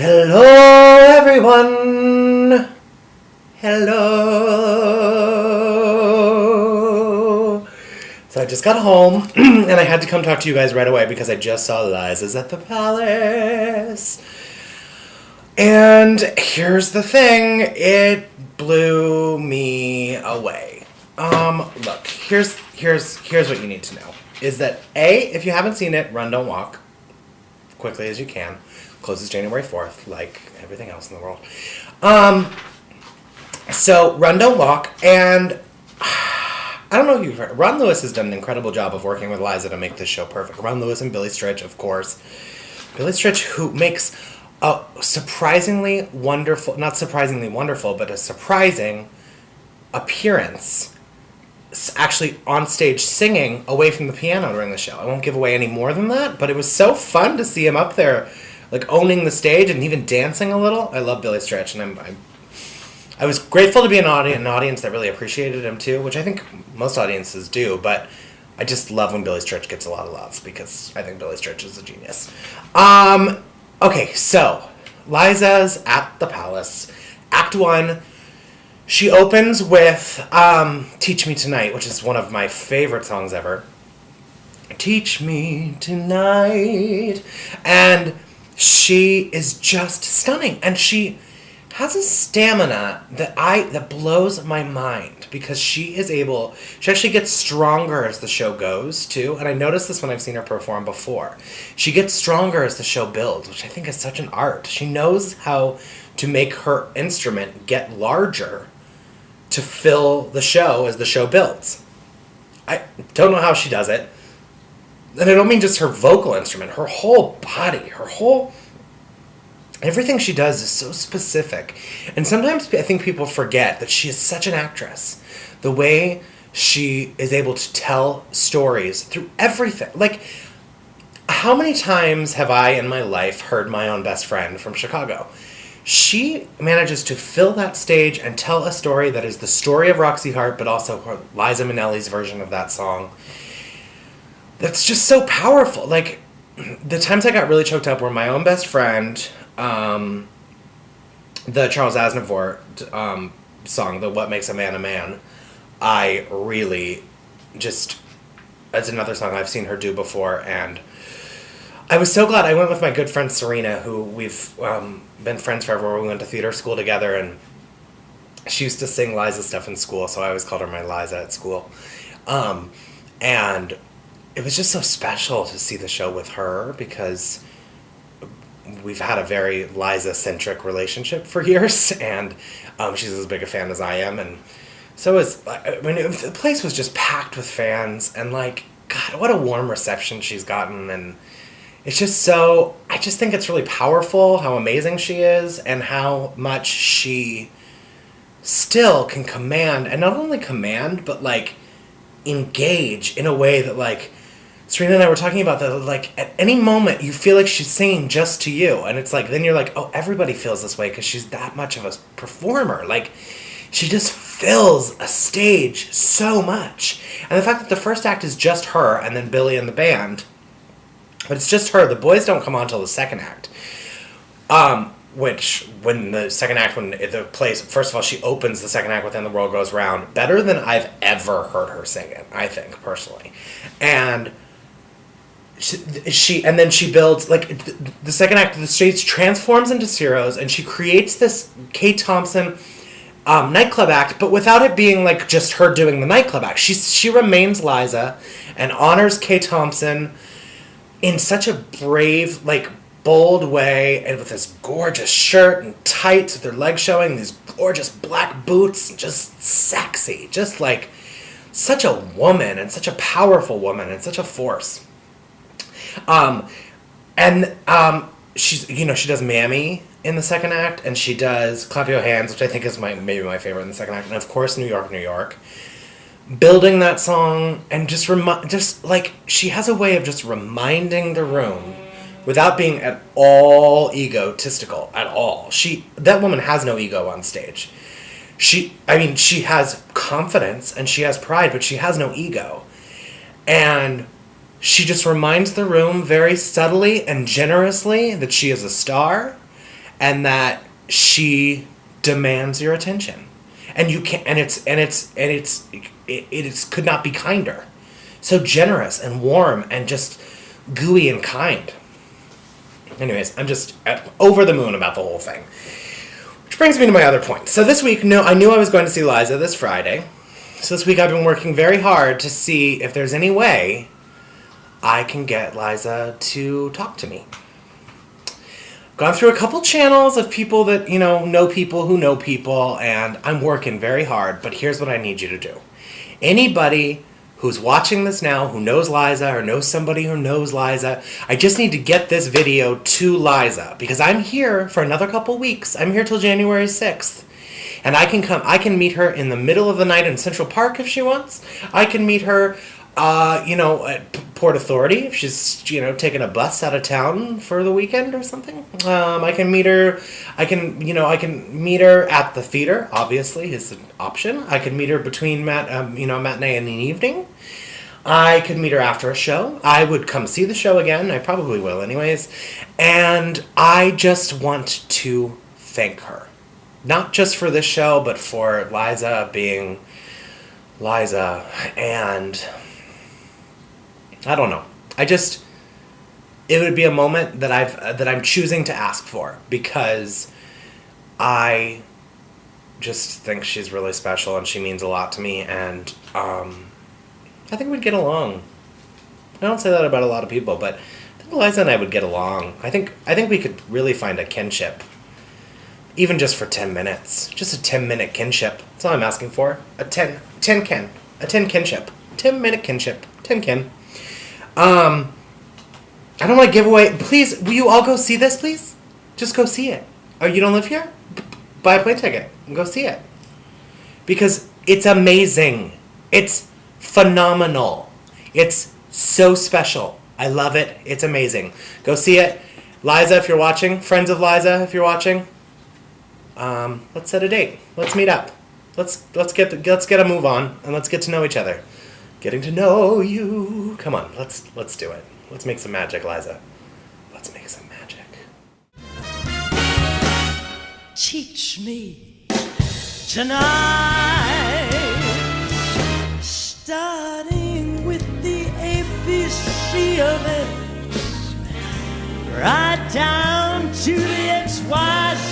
Hello, everyone. Hello. So I just got home, and I had to come talk to you guys right away because I just saw Liza's at the Palace. And here's the thing, it blew me away. Look, here's what you need to know. Is that A, if you haven't seen it, Run Don't Walk, quickly as you can. Closes January 4th, like everything else in the world. So Run Don't Walk, and I don't know if you've heard, Ron Lewis has done an incredible job of working with Liza to make this show perfect. Ron Lewis and Billy Stritch, of course. Billy Stritch, who makes a surprisingly wonderful, not surprisingly wonderful, but a surprising appearance actually on stage singing away from the piano during the show. I won't give away any more than that, but it was so fun to see him up there, like owning the stage and even dancing a little. I love Billy Stritch, and I was grateful to be an audience that really appreciated him too, which I think most audiences do, but I just love when Billy Stritch gets a lot of love because I think Billy Stritch is a genius. Okay, so Liza's at the Palace, Act 1. She opens with Teach Me Tonight, which is one of my favorite songs ever. Teach me tonight. And she is just stunning. And she has a stamina that blows my mind because she actually gets stronger as the show goes too. And I noticed this when I've seen her perform before. She gets stronger as the show builds, which I think is such an art. She knows how to make her instrument get larger to fill the show as the show builds. I don't know how she does it. And I don't mean just her vocal instrument, her whole body, everything she does is so specific. And sometimes I think people forget that she is such an actress. The way she is able to tell stories through everything. Like, how many times have I in my life heard My Own Best Friend from Chicago? She manages to fill that stage and tell a story that is the story of Roxy Hart, but also her, Liza Minnelli's version of that song. That's just so powerful. Like, the times I got really choked up were My Own Best Friend, the Charles Aznavour song, the What Makes a Man. I really just, it's another song I've seen her do before, and I was so glad. I went with my good friend Serena, who we've been friends forever. We went to theater school together, and she used to sing Liza stuff in school, so I always called her my Liza at school. And it was just so special to see the show with her because we've had a very Liza-centric relationship for years, and she's as big a fan as I am, and so the place was just packed with fans, and like, God, what a warm reception she's gotten, and it's just so, I just think it's really powerful how amazing she is and how much she still can command, and not only command, but like engage in a way that like, Serena and I were talking about that, like at any moment you feel like she's singing just to you, and it's like, then you're like, oh, everybody feels this way because she's that much of a performer. Like, she just fills a stage so much. And the fact that the first act is just her and then Billy and the band, but it's just her. The boys don't come on till the second act. Which, when the place, first of all, she opens the second act with And the World Goes Round, better than I've ever heard her sing it, I think, personally. And and then she builds, like, the second act of the stage transforms into Ciro's, and she creates this Kate Thompson nightclub act, but without it being, like, just her doing the nightclub act. She remains Liza and honors Kate Thompson in such a brave, like, bold way, and with this gorgeous shirt and tights with her legs showing, these gorgeous black boots, just sexy, just like such a woman, and such a powerful woman, and such a force. She's, she does Mammy in the second act, and she does Clap Your Hands, which I think is maybe my favorite in the second act, and of course New York, New York. Building that song, and just like, she has a way of just reminding the room without being at all egotistical at all. That woman has no ego on stage. She has confidence and she has pride, but she has no ego. And she just reminds the room very subtly and generously that she is a star, and that she demands your attention, and you can't, and it's could not be kinder. So generous and warm and just gooey and kind. Anyways, I'm just over the moon about the whole thing. Which brings me to my other point. So this week, I knew I was going to see Liza this Friday. So this week I've been working very hard to see if there's any way I can get Liza to talk to me. Gone through a couple channels of people that, know people who know people, and I'm working very hard, but here's what I need you to do. Anybody who's watching this now, who knows Liza, or knows somebody who knows Liza, I just need to get this video to Liza, because I'm here for another couple weeks. I'm here till January 6th. And I can meet her in the middle of the night in Central Park if she wants. I can meet her, at Port Authority if she's, taking a bus out of town for the weekend or something. I can meet her at the theater, obviously, is an option. I can meet her between matinee and an evening. I could meet her after a show. I would come see the show again. I probably will anyways. And I just want to thank her. Not just for this show, but for Liza being Liza. And I don't know. It would be a moment that I'm choosing to ask for, because I just think she's really special and she means a lot to me, and I think we'd get along. I don't say that about a lot of people, but I think Liza and I would get along. I think we could really find a kinship. Even just for 10 minutes. Just a 10-minute kinship. That's all I'm asking for. A 10 kinship. 10-minute kinship. 10 kin. I don't want to give away... Please, will you all go see this, please? Just go see it. Oh, you don't live here? Buy a plane ticket and go see it. Because it's amazing. It's phenomenal. It's so special. I love it. It's amazing. Go see it. Liza, if you're watching. Friends of Liza, if you're watching. Let's set a date. Let's meet up. Let's get a move on, and let's get to know each other. Getting to know you. Come on, let's do it. Let's make some magic, Liza. Let's make some magic. Teach me tonight, starting with the ABC of it, right down to the XYZ.